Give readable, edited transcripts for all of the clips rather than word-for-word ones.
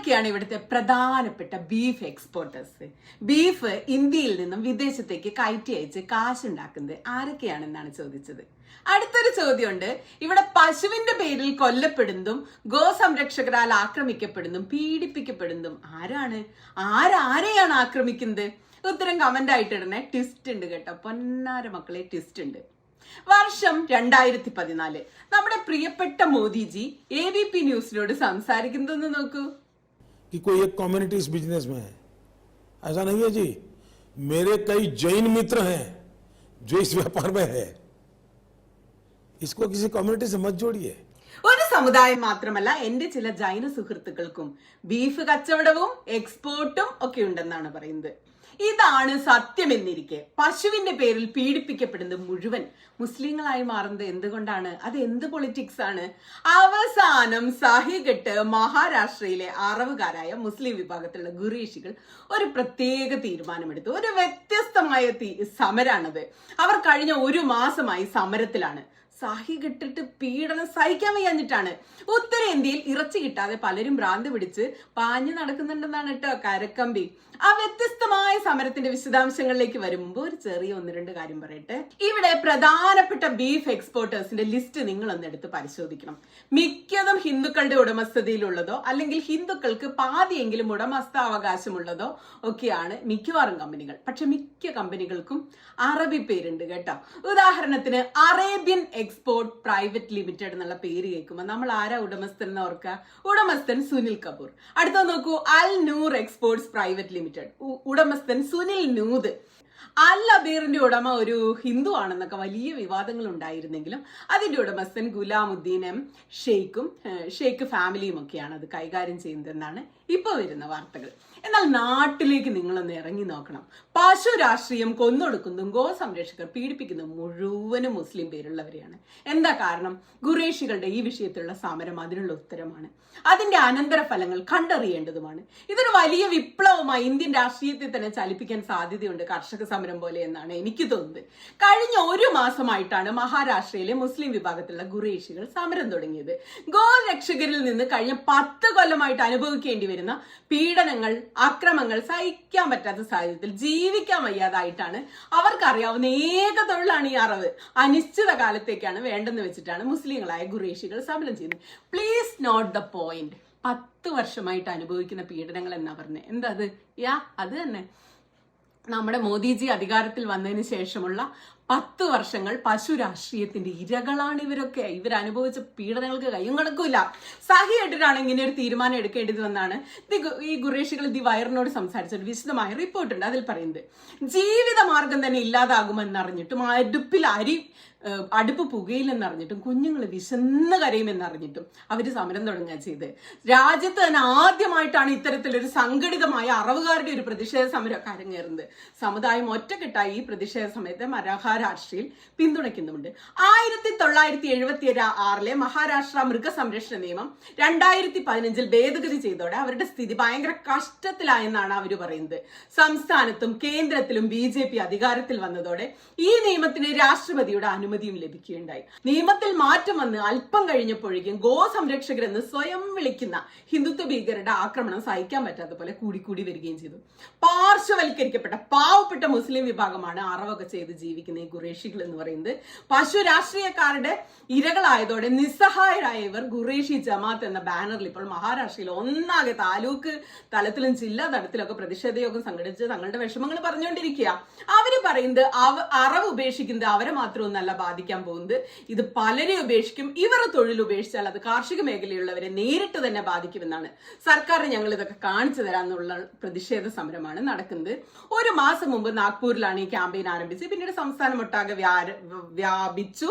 ആരൊക്കെയാണ് ഇവിടുത്തെ പ്രധാനപ്പെട്ട ബീഫ് എക്സ്പോർട്ടേഴ്സ്? ബീഫ് ഇന്ത്യയിൽ നിന്നും വിദേശത്തേക്ക് കയറ്റി അയച്ച് കാശുണ്ടാക്കുന്നത് ആരൊക്കെയാണെന്നാണ് ചോദിച്ചത്. അടുത്തൊരു ചോദ്യമുണ്ട്. ഇവിടെ പശുവിന്റെ പേരിൽ കൊല്ലപ്പെടുന്നതും ഗോസംരക്ഷകരാൽ ആക്രമിക്കപ്പെടുന്നതും പീഡിപ്പിക്കപ്പെടുന്നതും ആരാണ്? ആരെയാണ് ആക്രമിക്കുന്നത്? ഉത്തരം കമന്റ് ആയിട്ട് ഇടണേ. ട്വിസ്റ്റ് ഉണ്ട് കേട്ടോ, പൊന്നാര മക്കളെ, ട്വിസ്റ്റ് ഉണ്ട്. വർഷം 2014. നമ്മുടെ പ്രിയപ്പെട്ട മോദിജി ABP ന്യൂസിനോട് സംസാരിക്കുന്നതെന്ന് നോക്കൂ. कोई एक कम्युनिटी इस बिजनेस में है, ऐसा नहीं है जी. मेरे कई जैन मित्र हैं जो इस व्यापार में है. इसको किसी कम्युनिटी से मत जोड़िए. ഒരു സമുദായം മാത്രമല്ല, എന്റെ ചില ജൈന സുഹൃത്തുക്കൾക്കും ബീഫ് കച്ചവടവും എക്സ്പോർട്ടും ഒക്കെ ഉണ്ടെന്നാണ് പറയുന്നത്. ഇതാണ് സത്യമെന്നിരിക്കെ പശുവിന്റെ പേരിൽ പീഡിപ്പിക്കപ്പെടുന്നത് മുഴുവൻ മുസ്ലിങ്ങളായി മാറുന്നത് എന്തുകൊണ്ടാണ്? അത് എന്ത് പൊളിറ്റിക്സ് ആണ്? അവസാനം സഹികെട്ട് മഹാരാഷ്ട്രയിലെ അറവുകാരായ മുസ്ലിം വിഭാഗത്തിലുള്ള ഖുറേഷികൾ ഒരു പ്രത്യേക തീരുമാനമെടുത്തു. ഒരു വ്യത്യസ്തമായ സമരാണത്. അവർ കഴിഞ്ഞ ഒരു മാസമായി സമരത്തിലാണ്. സഹി കെട്ടിട്ട് പീഡനം സഹിക്കാൻ വയ്യാഞ്ഞിട്ടാണ്. ഉത്തരേന്ത്യയിൽ ഇറച്ചി കിട്ടാതെ പലരും ഭ്രാന്ത് പിടിച്ച് പാഞ്ഞു നടക്കുന്നുണ്ടെന്നാണ് കേട്ടോ കരക്കമ്പി. ആ വ്യത്യസ്തമായ സമരത്തിന്റെ വിശദാംശങ്ങളിലേക്ക് വരും മുമ്പ് ഒരു ചെറിയ 1-2 കാര്യം പറയട്ടെ. ഇവിടെ പ്രധാനപ്പെട്ട ബീഫ് എക്സ്പോർട്ടേഴ്സിന്റെ ലിസ്റ്റ് നിങ്ങളൊന്ന് എടുത്ത് പരിശോധിക്കണം. മിക്കതും ഹിന്ദുക്കളുടെ ഉടമസ്ഥതയിലുള്ളതോ അല്ലെങ്കിൽ ഹിന്ദുക്കൾക്ക് പാതിയെങ്കിലും ഉടമസ്ഥാവകാശമുള്ളതോ ഒക്കെയാണ് മിക്കവാറും കമ്പനികൾ. പക്ഷെ മിക്ക കമ്പനികൾക്കും അറബി പേരുണ്ട് കേട്ടോ. ഉദാഹരണത്തിന് അറേബ്യൻ എക്സ്പോർട്ട് പ്രൈവറ്റ് ലിമിറ്റഡ് എന്നുള്ള പേര് കേൾക്കുമ്പോൾ നമ്മൾ ആരാ ഉടമസ്ഥൻ എന്ന് ഓർക്കുക? ഉടമസ്ഥൻ സുനിൽ കപൂർ. അടുത്ത നോക്കൂ, അൽ നൂർ എക്സ്പോർട്സ് പ്രൈവറ്റ് ലിമിറ്റഡ്, ഉടമസ്ഥൻ സുനിൽ നൂദ്. അൽ അബീറിന്റെ ഉടമ ഒരു ഹിന്ദു ആണെന്നൊക്കെ വലിയ വിവാദങ്ങൾ ഉണ്ടായിരുന്നെങ്കിലും അതിന്റെ ഉടമസ്ഥൻ ഗുലാമുദ്ദീൻ എം ഷെയ്ഖ് ഫാമിലിയും ഒക്കെയാണ് അത് കൈകാര്യം ചെയ്യുന്നതെന്നാണ് ഇപ്പൊ വരുന്ന വാർത്തകൾ. എന്നാൽ നാട്ടിലേക്ക് നിങ്ങളൊന്ന് ഇറങ്ങി നോക്കണം. പശു രാഷ്ട്രീയം കൊന്നൊടുക്കുന്നതും ഗോ സംരക്ഷകർ പീഡിപ്പിക്കുന്നതും മുഴുവനും മുസ്ലിം പേരുള്ളവരെയാണ്. എന്താ കാരണം? ഖുറേഷികളുടെ ഈ വിഷയത്തിലുള്ള സമരം അതിനുള്ള ഉത്തരമാണ്. അതിന്റെ അനന്തരഫലങ്ങൾ കണ്ടറിയേണ്ടതുമാണ്. ഇതൊരു വലിയ വിപ്ലവമായി ഇന്ത്യൻ രാഷ്ട്രീയത്തെ തന്നെ ചലിപ്പിക്കാൻ സാധ്യതയുണ്ട്, കർഷക സമരം പോലെ എന്നാണ് എനിക്ക് തോന്നുന്നത്. കഴിഞ്ഞ ഒരു മാസമായിട്ടാണ് മഹാരാഷ്ട്രയിലെ മുസ്ലിം വിഭാഗത്തിലുള്ള ഖുറേഷികൾ സമരം തുടങ്ങിയത്. ഗോ രക്ഷകരിൽ നിന്ന് കഴിഞ്ഞ 10 കൊല്ലമായിട്ട് അനുഭവിക്കേണ്ടി വരുന്ന പീഡനങ്ങൾ, അക്രമങ്ങൾ സഹിക്കാൻ പറ്റാത്ത സാഹചര്യത്തിൽ ജീവിക്കാൻ വയ്യാതായിട്ടാണ് അവർക്കറിയാവുന്ന ഏക തൊഴിലാണ് ഈ അറവ്. അനിശ്ചിത കാലത്തേക്കാണ് വേണ്ടെന്ന് വെച്ചിട്ടാണ് മുസ്ലിങ്ങളായ ഖുറേഷികൾ സമരം ചെയ്യുന്നത്. Please note the point. 10 വർഷമായിട്ട് അനുഭവിക്കുന്ന പീഡനങ്ങൾ എന്നാ പറഞ്ഞത്? എന്താ അത്? അത് തന്നെ നമ്മുടെ മോദിജി അധികാരത്തിൽ വന്നതിന് ശേഷമുള്ള 10 വർഷങ്ങൾ പശു രാഷ്ട്രീയത്തിന്റെ ഇരകളാണ് ഇവരൊക്കെ. ഇവരനുഭവിച്ച പീഡനങ്ങൾക്ക് കയ്യും കണക്കൂല. സഹിയായിട്ടാണ് ഇങ്ങനെ ഒരു തീരുമാനം എടുക്കേണ്ടത് എന്നാണ് ഈ ഖുറേഷികൾ ദി വയറിനോട് സംസാരിച്ച ഒരു വിശദമായ റിപ്പോർട്ടുണ്ട്. അതിൽ പറയുന്നത്, ജീവിതമാർഗം തന്നെ ഇല്ലാതാകുമെന്നറിഞ്ഞിട്ടും അടുപ്പ് പുകയില്ലെന്നറിഞ്ഞിട്ടും കുഞ്ഞുങ്ങൾ വിശന്ന് കരയുമെന്നറിഞ്ഞിട്ടും അവര് സമരം തുടങ്ങുക ചെയ്ത്. രാജ്യത്ത് തന്നെ ആദ്യമായിട്ടാണ് ഇത്തരത്തിലൊരു സംഘടിതമായ അറവുകാരുടെ ഒരു പ്രതിഷേധ സമരം അരങ്ങേറുന്നത്. സമുദായം ഒറ്റക്കെട്ടായി ഈ പ്രതിഷേധ സമയത്തെ മഹാരാഷ്ട്രയിൽ പിന്തുണയ്ക്കുന്നുണ്ട്. 1976 മഹാരാഷ്ട്ര മൃഗസംരക്ഷണ നിയമം 2015 ഭേദഗതി ചെയ്തോടെ അവരുടെ സ്ഥിതി ഭയങ്കര കഷ്ടത്തിലായെന്നാണ് അവർ പറയുന്നത്. സംസ്ഥാനത്തും കേന്ദ്രത്തിലും BJP അധികാരത്തിൽ വന്നതോടെ ഈ നിയമത്തിന് രാഷ്ട്രപതിയുടെ അനുമതിയും ലഭിക്കുകയുണ്ടായി. നിയമത്തിൽ മാറ്റം വന്ന് അല്പം കഴിഞ്ഞപ്പോഴേക്കും ഗോ സംരക്ഷകരെന്ന് സ്വയം വിളിക്കുന്ന ഹിന്ദുത്വ ഭീകരരുടെ ആക്രമണം സഹിക്കാൻ പറ്റാത്ത പോലെ കൂടിക്കൂടി വരികയും ചെയ്തു. പാർശ്വവൽക്കരിക്കപ്പെട്ട പാവപ്പെട്ട മുസ്ലിം വിഭാഗമാണ് അറവൊക്കെ ചെയ്ത് ജീവിക്കുന്ന ഈ ഖുറേഷികൾ എന്ന് പറയുന്നത്. പശു രാഷ്ട്രീയക്കാരുടെ ഇരകളായതോടെ നിസ്സഹായരായ ഇവർ ഖുറേഷി ജമാഅത്ത് എന്ന ബാനറിൽ ഇപ്പോൾ മഹാരാഷ്ട്രയിൽ ഒന്നാകെ താലൂക്ക് തലത്തിലും ജില്ലാ തലത്തിലൊക്കെ പ്രതിഷേധ യോഗം സംഘടിച്ച് തങ്ങളുടെ വിഷമങ്ങൾ പറഞ്ഞുകൊണ്ടിരിക്കുക. അവര് പറയുന്നത് അറവ് ഉപേക്ഷിക്കുന്നത് അവരെ മാത്രമൊന്നല്ല ബാധിക്കാൻ പോകുന്നത്, ഇത് പലരെ ഉപേക്ഷിക്കും. ഇവർ തൊഴിൽ ഉപേക്ഷിച്ചാൽ അത് കാർഷിക മേഖലയുള്ളവരെ നേരിട്ട് തന്നെ ബാധിക്കുമെന്നാണ്. സർക്കാരിന് ഞങ്ങൾ ഇതൊക്കെ കാണിച്ചു തരാമെന്നുള്ള പ്രതിഷേധ സമരമാണ് നടക്കുന്നത്. ഒരു മാസം മുമ്പ് നാഗ്പൂരിലാണ് ഈ ക്യാമ്പയിൻ ആരംഭിച്ചത്. പിന്നീട് സംസ്ഥാനമൊട്ടാകെ വ്യാപിച്ചു.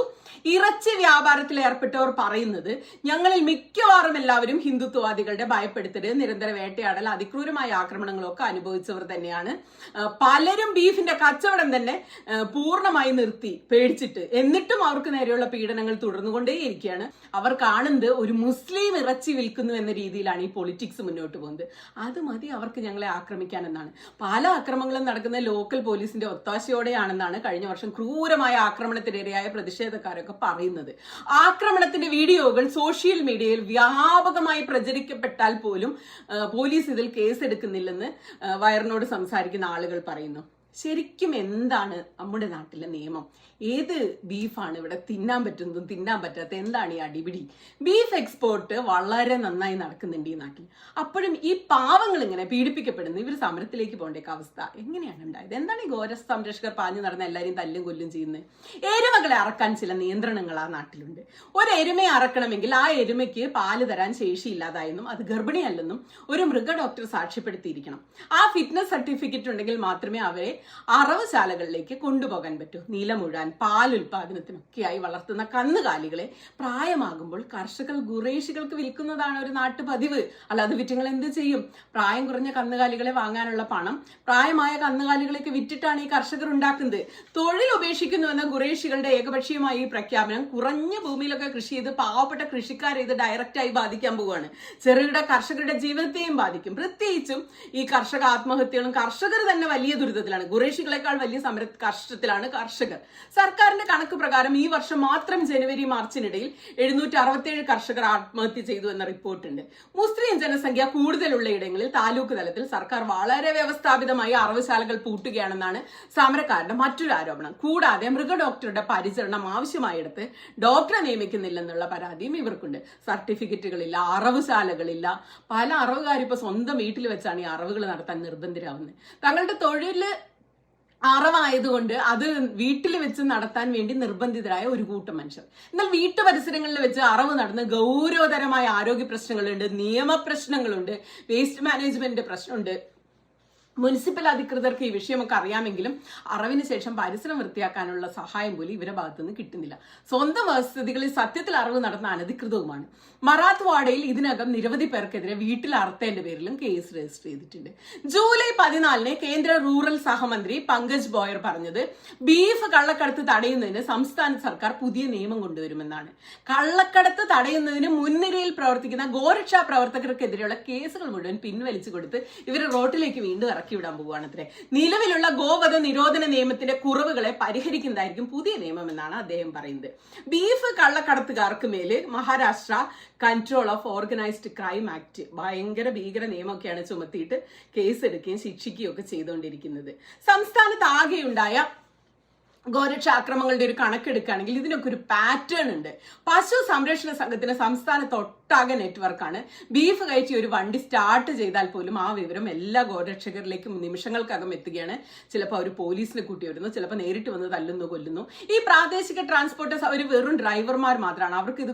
ഇറച്ചി വ്യാപാരത്തിൽ ഏർപ്പെട്ടവർ പറയുന്നത്, ഞങ്ങളിൽ മിക്കവാറും എല്ലാവരും ഹിന്ദുത്വവാദികളുടെ ഭയപ്പെടുത്തല്, നിരന്തര വേട്ടയാടൽ, അതിക്രൂരമായ ആക്രമണങ്ങളൊക്കെ അനുഭവിച്ചവർ തന്നെയാണ്. പലരും ബീഫിന്റെ കച്ചവടം തന്നെ പൂർണ്ണമായി നിർത്തി പേടിച്ചിട്ട്. എന്നിട്ടും അവർക്ക് നേരെയുള്ള പീഡനങ്ങൾ തുടർന്നുകൊണ്ടേയിരിക്കുകയാണ്. അവർ കാണുന്നത് ഒരു മുസ്ലിം ഇറച്ചി വിൽക്കുന്നു എന്ന രീതിയിലാണ് ഈ പൊളിറ്റിക്സ് മുന്നോട്ട് പോകുന്നത്. അത് മതി അവർക്ക് ഞങ്ങളെ ആക്രമിക്കാൻ എന്നാണ്. പല ആക്രമണങ്ങളും നടക്കുന്ന ലോക്കൽ പോലീസിന്റെ ഒത്താശയോടെയാണെന്നാണ് കഴിഞ്ഞ വർഷം ശേഷം ക്രൂരമായ ആക്രമണത്തിനിരയായ പ്രതിഷേധക്കാരൊക്കെ പറയുന്നത്. ആക്രമണത്തിന്റെ വീഡിയോകൾ സോഷ്യൽ മീഡിയയിൽ വ്യാപകമായി പ്രചരിക്കപ്പെട്ടാൽ പോലും പോലീസ് ഇതിൽ കേസെടുക്കുന്നില്ലെന്ന് വയറിനോട് സംസാരിക്കുന്ന ആളുകൾ പറയുന്നു. ശരിക്കും എന്താണ് നമ്മുടെ നാട്ടിലെ നിയമം? ഏത് ബീഫാണ് ഇവിടെ തിന്നാൻ പറ്റുന്നതും തിന്നാൻ പറ്റാത്ത? എന്താണ് ഈ അടിപിടി? ബീഫ് എക്സ്പോർട്ട് വളരെ നന്നായി നടക്കുന്നുണ്ട് ഈ നാട്ടിൽ. അപ്പോഴും ഈ പാവങ്ങൾ ഇങ്ങനെ പീഡിപ്പിക്കപ്പെടുന്നു. ഇവർ സമരത്തിലേക്ക് പോകേണ്ട അവസ്ഥ എങ്ങനെയാണ് ഉണ്ടായത്? എന്താണ് ഈ ഗോര സംരക്ഷകർ പാഞ്ഞു നടന്ന എല്ലാവരെയും തല്ലും കൊല്ലും ചെയ്യുന്നത്? എരുമകളെ അറക്കാൻ ചില നിയന്ത്രണങ്ങൾ ആ നാട്ടിലുണ്ട്. ഒരു എരുമയെ അറക്കണമെങ്കിൽ ആ എരുമയ്ക്ക് പാല് തരാൻ ശേഷിയില്ലാതായെന്നും അത് ഗർഭിണിയല്ലെന്നും ഒരു മൃഗ ഡോക്ടർ സാക്ഷ്യപ്പെടുത്തിയിരിക്കണം. ആ ഫിറ്റ്നസ് സർട്ടിഫിക്കറ്റ് ഉണ്ടെങ്കിൽ മാത്രമേ അവരെ അറവുശാലകളിലേക്ക് കൊണ്ടുപോകാൻ പറ്റൂ. നിലമുഴാൻ, പാൽ ഉൽപാദനത്തിനൊക്കെയായി വളർത്തുന്ന കന്നുകാലികളെ പ്രായമാകുമ്പോൾ കർഷകർ ഖുറേഷികൾക്ക് വിൽക്കുന്നതാണ് ഒരു നാട്ടു പതിവ്. അല്ലാതെ വിറ്റുങ്ങൾ എന്ത് ചെയ്യും? പ്രായം കുറഞ്ഞ കന്നുകാലികളെ വാങ്ങാനുള്ള പണം പ്രായമായ കന്നുകാലികളെയൊക്കെ വിറ്റിട്ടാണ് ഈ കർഷകർ ഉണ്ടാക്കുന്നത്. തൊഴിൽ ഉപേക്ഷിക്കുന്നുവെന്ന ഖുറേഷികളുടെ ഏകപക്ഷീയമായ ഈ പ്രഖ്യാപനം കുറഞ്ഞ ഭൂമിയിലൊക്കെ കൃഷി ചെയ്ത് പാവപ്പെട്ട കൃഷിക്കാരെ ഇത് ഡയറക്റ്റായി ബാധിക്കാൻ പോവുകയാണ്. ചെറുകിട കർഷകരുടെ ജീവിതത്തെയും ബാധിക്കും. പ്രത്യേകിച്ചും ഈ കർഷക ആത്മഹത്യകളും കർഷകർ തന്നെ വലിയ ദുരിതത്തിലാണ്. ഖുറേഷികളെക്കാൾ വലിയ കഷ്ടത്തിലാണ് കർഷകർ. സർക്കാരിന്റെ കണക്ക് പ്രകാരം ഈ വർഷം മാത്രം ജനുവരി മാർച്ചിനിടയിൽ 767 കർഷകർ ആത്മഹത്യ ചെയ്തു എന്ന റിപ്പോർട്ടുണ്ട്. മുസ്ലിം ജനസംഖ്യ കൂടുതലുള്ള ഇടങ്ങളിൽ താലൂക്ക് തലത്തിൽ സർക്കാർ വളരെ വ്യവസ്ഥാപിതമായി അറവുശാലകൾ പൂട്ടുകയാണെന്നാണ് സമരക്കാരുടെ മറ്റൊരു ആരോപണം. കൂടാതെ മൃഗ ഡോക്ടറുടെ പരിചരണം ആവശ്യമായിടത്ത് ഡോക്ടറെ നിയമിക്കുന്നില്ലെന്നുള്ള പരാതിയും ഇവർക്കുണ്ട്. സർട്ടിഫിക്കറ്റുകളില്ല, അറവുശാലകളില്ല. പല അറവുകാരിപ്പോ സ്വന്തം വീട്ടിൽ വെച്ചാണ് ഈ അറവുകൾ നടത്താൻ നിർബന്ധിതരാകുന്നത്. തങ്ങളുടെ തൊഴില് അറവായതുകൊണ്ട് അത് വീട്ടിൽ വെച്ച് നടത്താൻ വേണ്ടി നിർബന്ധിതരായ ഒരു കൂട്ടം മനുഷ്യർ. എന്നാൽ വീട്ടു പരിസരങ്ങളിൽ വെച്ച് അറവ് നടന്ന് ഗൗരവതരമായ ആരോഗ്യ പ്രശ്നങ്ങളുണ്ട്, നിയമപ്രശ്നങ്ങളുണ്ട്, വേസ്റ്റ് മാനേജ്മെന്റ് പ്രശ്നമുണ്ട്. മുനിസിപ്പൽ അധികൃതർക്ക് ഈ വിഷയമൊക്കെ അറിയാമെങ്കിലും അറവിന് ശേഷം പരിസരം വൃത്തിയാക്കാനുള്ള സഹായം പോലും ഇവരുടെ ഭാഗത്തുനിന്ന് കിട്ടുന്നില്ല. സ്വന്തം വസതികളിൽ സത്യത്തിൽ അറവ് നടന്ന അനധികൃതവുമാണ്. മറാത്ത്വാഡയിൽ ഇതിനകം നിരവധി പേർക്കെതിരെ വീട്ടിൽ അറുത്തതിന്റെ പേരിലും കേസ് രജിസ്റ്റർ ചെയ്തിട്ടുണ്ട്. ജൂലൈ 14 കേന്ദ്ര റൂറൽ സഹമന്ത്രി പങ്കജ് ബോയർ പറഞ്ഞത് ബീഫ് കള്ളക്കടത്ത് തടയുന്നതിന് സംസ്ഥാന സർക്കാർ പുതിയ നിയമം കൊണ്ടുവരുമെന്നാണ്. കള്ളക്കടത്ത് തടയുന്നതിന് മുൻനിരയിൽ പ്രവർത്തിക്കുന്ന ഗോരക്ഷാ പ്രവർത്തകർക്കെതിരെയുള്ള കേസുകൾ മുഴുവൻ പിൻവലിച്ചു കൊടുത്ത് ഇവർ റോട്ടിലേക്ക് വീണ്ടും ഇറക്കിവിടാൻ പോവുകയാണത്രേ. നിലവിലുള്ള ഗോവധ നിരോധന നിയമത്തിന്റെ കുറവുകളെ പരിഹരിക്കുന്നതായിരിക്കും പുതിയ നിയമം എന്നാണ് അദ്ദേഹം പറയുന്നത്. ബീഫ് കള്ളക്കടത്തുകാർക്ക് മേല് Maharashtra control of organised crime act ഭയങ്കര ഭീകര നിയമമൊക്കെയാണ് ചുമത്തിയിട്ട് കേസെടുക്കുകയും ശിക്ഷിക്കുകയും ഒക്കെ ചെയ്തുകൊണ്ടിരിക്കുന്നത്. സംസ്ഥാനത്ത് ആകെയുണ്ടായ ഗോരക്ഷാക്രമങ്ങളുടെ ഒരു കണക്കെടുക്കുകയാണെങ്കിൽ ഇതിനൊക്കെ ഒരു പാറ്റേൺ ഉണ്ട്. പശു സംരക്ഷണ സംഘത്തിന് സംസ്ഥാനത്തൊട്ടാകെ നെറ്റ്വർക്കാണ്. ബീഫ് കയറ്റി ഒരു വണ്ടി സ്റ്റാർട്ട് ചെയ്താൽ പോലും ആ വിവരം എല്ലാ ഗോരക്ഷകരിലേക്കും നിമിഷങ്ങൾക്കകം എത്തുകയാണ്. ചിലപ്പോൾ അവർ പോലീസിനെ കൂട്ടി വരുന്നു, ചിലപ്പോൾ നേരിട്ട് വന്ന് തല്ലുന്നു, കൊല്ലുന്നു. ഈ പ്രാദേശിക ട്രാൻസ്പോർട്ടേഴ്സ് അവർ വെറും ഡ്രൈവർമാർ മാത്രമാണ്. അവർക്ക് ഇത്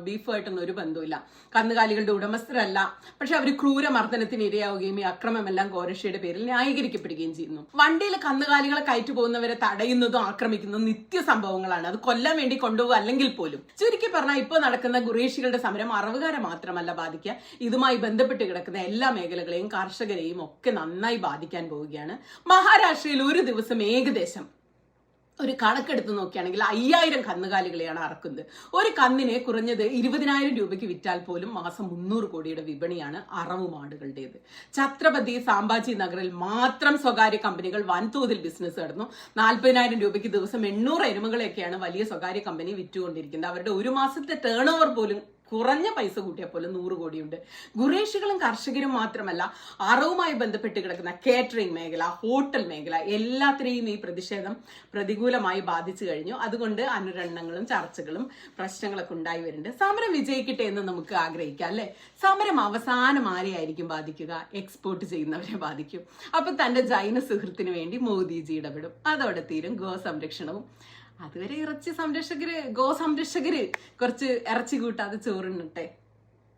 ബീഫുമായിട്ടൊന്നും ഒരു ബന്ധമില്ല. കന്നുകാലികളുടെ ഉടമസ്ഥരല്ല. പക്ഷെ അവർ ക്രൂരമർദ്ദനത്തിന് ഇരയാവുകയും ഈ അക്രമമെല്ലാം ഗോരക്ഷയുടെ പേരിൽ ന്യായീകരിക്കപ്പെടുകയും ചെയ്യുന്നു. വണ്ടിയിൽ കന്നുകാലികളെ കയറ്റി പോകുന്നവരെ തടയുന്നതും ആക്രമിക്കുന്നതും നിത്യ സംഭവങ്ങളാണ്. അത് കൊല്ലാൻ വേണ്ടി കൊണ്ടുപോകുക അല്ലെങ്കിൽ പോലും. ചുരുക്കി പറഞ്ഞാൽ ഇപ്പോൾ നടക്കുന്ന ഖുറേഷികളുടെ സമരം അറവുകാരെ മാത്രമല്ല ബാധിക്കുക, ഇതുമായി ബന്ധപ്പെട്ട് കിടക്കുന്ന എല്ലാ മേഖലകളെയും കർഷകരെയും ഒക്കെ നന്നായി ബാധിക്കാൻ പോവുകയാണ്. മഹാരാഷ്ട്രയിൽ ഒരു ദിവസം ഏകദേശം ഒരു കണക്കെടുത്ത് നോക്കുകയാണെങ്കിൽ 5000 കന്നുകാലികളെയാണ് അറക്കുന്നത്. ഒരു കന്നിനെ കുറഞ്ഞത് 20,000 രൂപയ്ക്ക് വിറ്റാൽ പോലും മാസം 300 കോടിയുടെ വിപണിയാണ് അറവ് മാടുകളുടേത്. ഛത്രപതി സാംബാജി നഗറിൽ മാത്രം സ്വകാര്യ കമ്പനികൾ വൻതോതിൽ ബിസിനസ് നടന്നു. 40,000 രൂപയ്ക്ക് ദിവസം 800 എരുമകളെയൊക്കെയാണ് വലിയ സ്വകാര്യ കമ്പനി വിറ്റുകൊണ്ടിരിക്കുന്നത്. അവരുടെ ഒരു മാസത്തെ ടേൺ ഓവർ പോലും കുറഞ്ഞ പൈസ കൂട്ടിയാൽ പോലും 100 കോടിയുണ്ട്. ഖുറേഷികളും കർഷകരും മാത്രമല്ല, അറവുമായി ബന്ധപ്പെട്ട് കിടക്കുന്ന കേറ്ററിംഗ് മേഖല, ഹോട്ടൽ മേഖല എല്ലാത്തിനെയും ഈ പ്രതിഷേധം പ്രതികൂലമായി ബാധിച്ചു കഴിഞ്ഞു. അതുകൊണ്ട് അനുരണനങ്ങളും ചർച്ചകളും പ്രശ്നങ്ങളൊക്കെ ഉണ്ടായി വരുന്നുണ്ട്. സമരം വിജയിക്കട്ടെ എന്ന് നമുക്ക് ആഗ്രഹിക്കാം, അല്ലെ? സമരം അവസാനം ആരെയായിരിക്കും ബാധിക്കുക? എക്സ്പോർട്ട് ചെയ്യുന്നവരെ ബാധിക്കും. അപ്പൊ തന്റെ ജൈന സുഹൃത്തിന് വേണ്ടി മോദിജി ഇടപെടും. അതോടെ തീരും ഗോ സംരക്ഷണവും. അതുവരെ ഗോ സംരക്ഷകര് കുറച്ച് ഇറച്ചി കൂട്ടാതെ ചോറുണ്ണട്ടെ.